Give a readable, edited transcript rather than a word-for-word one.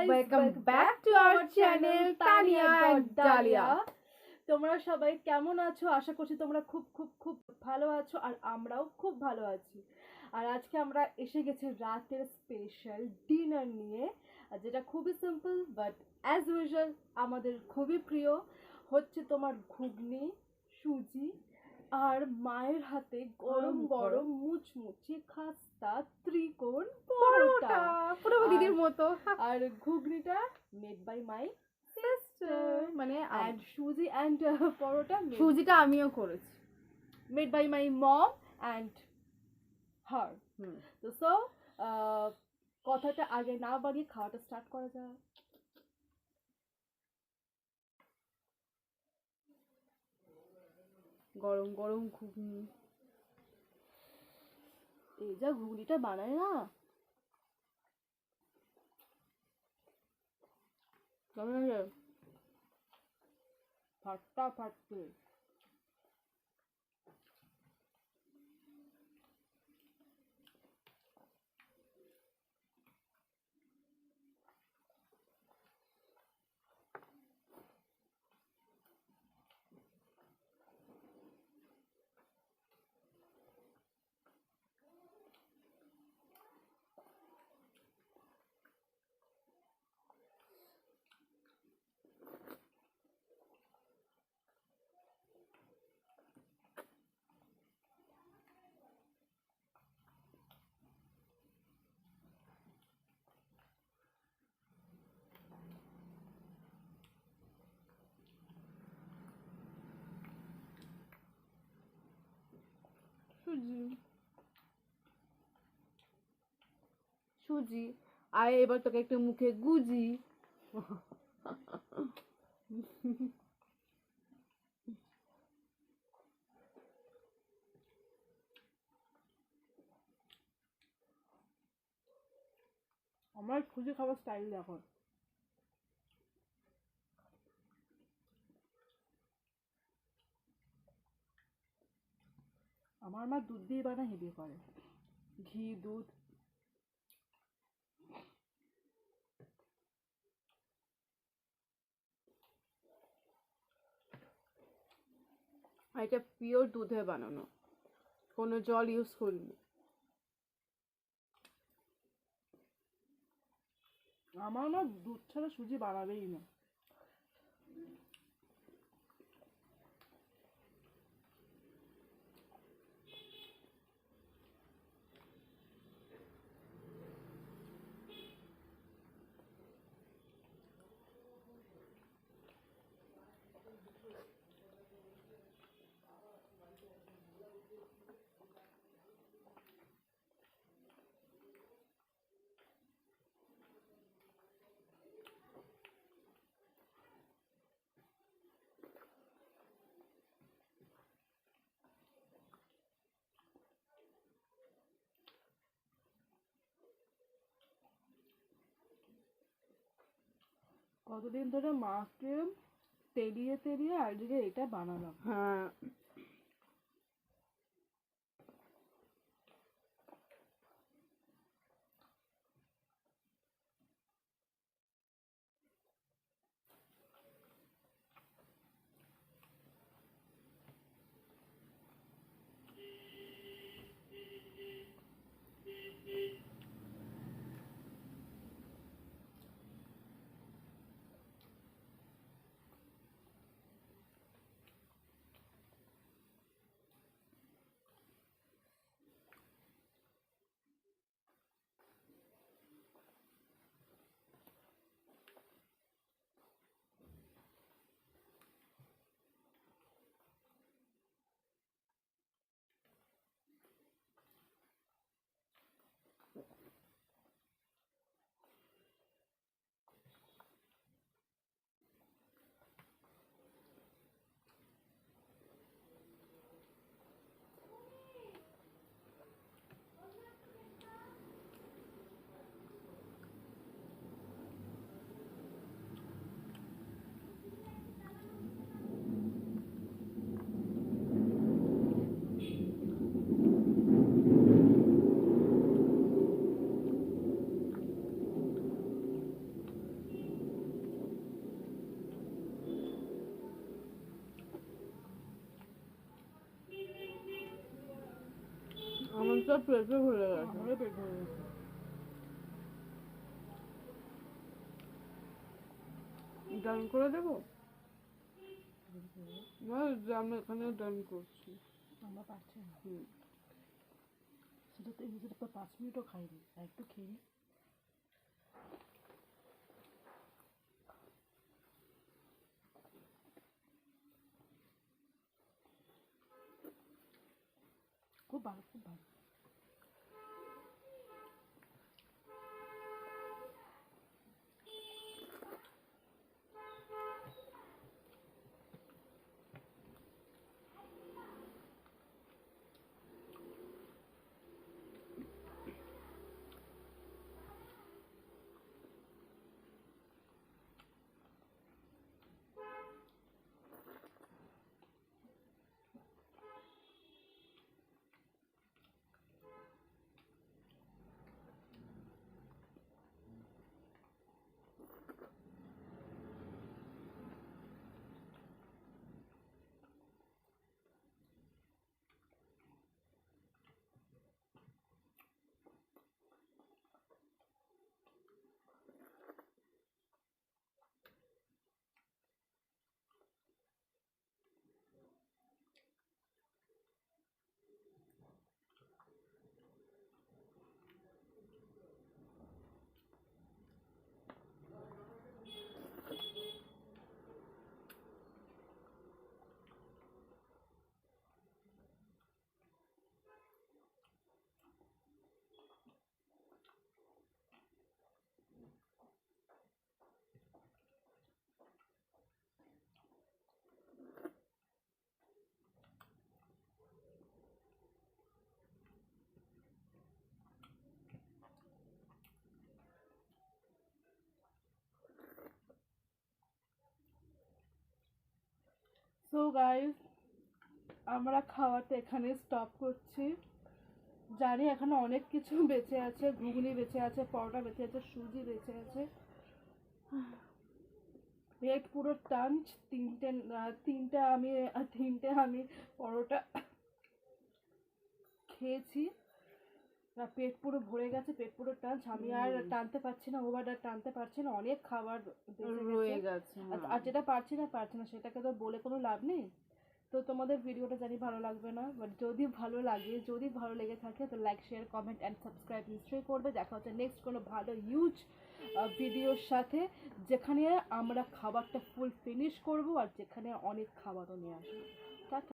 guys, welcome back to our channel Tania and Dalia. তোমরা সবাই কেমন আছো? আশা করছি তোমরা খুব খুব খুব ভালো আছো আর আমরাও খুব ভালো আছি। আর আজকে আমরা এসে গেছি রাতের স্পেশাল ডিনার নিয়ে, যেটা খুবই সিম্পল বাট অ্যাজ ইউজুয়াল আমাদের খুবই প্রিয়। হচ্ছে তোমার ঘুগনি, সুজি আর মায়ের হাতে গরম গরম মুচমুচে খাস্তা ত্রিকোণ পরোটা, পুরো দিদির মতো। আর ঘুগনিটা মেড বাই মাই সিস্টার, মানে and সুজি and পরোটা সুজিটা আমিও করেছি, made by my mom and her. তো সো কথাটা আগে না বাড়িয়ে খাওয়াটা স্টার্ট করা যায়। গরম গরম ঘুগনি, এই যা ঘুগনিটা বানায় না, কেমন লাগে? ফাটাফাটি। সুজি সুজি আয় এবার তোকে একটু মুখে গুজি। আমার সুজি খাবার স্টাইল দেখো, আমার মা দুধ দিয়ে বানায়, হেভি করে, ঘি দুধ। আর এটা পিওর দুধে বানানো, কোনো জল ইউজ করিনি। আমার মা দুধ ছাড়া সুজি বানাবেই না। কতদিন ধরে মাকে তেলিয়ে তেলিয়ে আজকে এটা বানালাম। হ্যাঁ, তোর পেটে ভরে গেছে। আমারও পেট ভরে গেছে। ডান করে দেবো? না, আমি এখানে ডান করছি। আমরা পারছি না। হুম। সেটা তো 5 মিনিটও খাইনি, আর একটু খেয়ে নি। খুব ভালো, খুব ভালো। সো গাইস, আমরা খাওয়াটা এখানে স্টপ করছি। জানি এখানে অনেক কিছু বেঁচে আছে, ঘুগনি বেঁচে আছে, পরোটা বেঁচে আছে, সুজি বেঁচে আছে। পেট পুরো টাঞ্চ। তিনটে আমি পরোটা খেয়েছি। না, পেট পুরো ভরে গেছে, পেট পুরো টাঞ্চ। আমি আর টানতে পারছি না, ওভার আর টানতে পারছি না, অনেক খাবার বেঁচে রয়ে গেছে। গেছে। আর যেটা পারছি না সেটাকে তো বলে কোনো লাভ নেই। তো তোমাদের ভিডিওটা জানি ভালো লাগবে না, বাট যদি ভালো লেগে থাকে তো like, share, comment and subscribe নিশ্চয়ই করবে। দেখা হচ্ছে নেক্সট কোনো ভালো হিউজ ভিডিওর সাথে, যেখানে আমরা খাবারটা ফুল ফিনিশ করব আর যেখানে অনেক খাবারও নিয়ে আসবো। টাটা।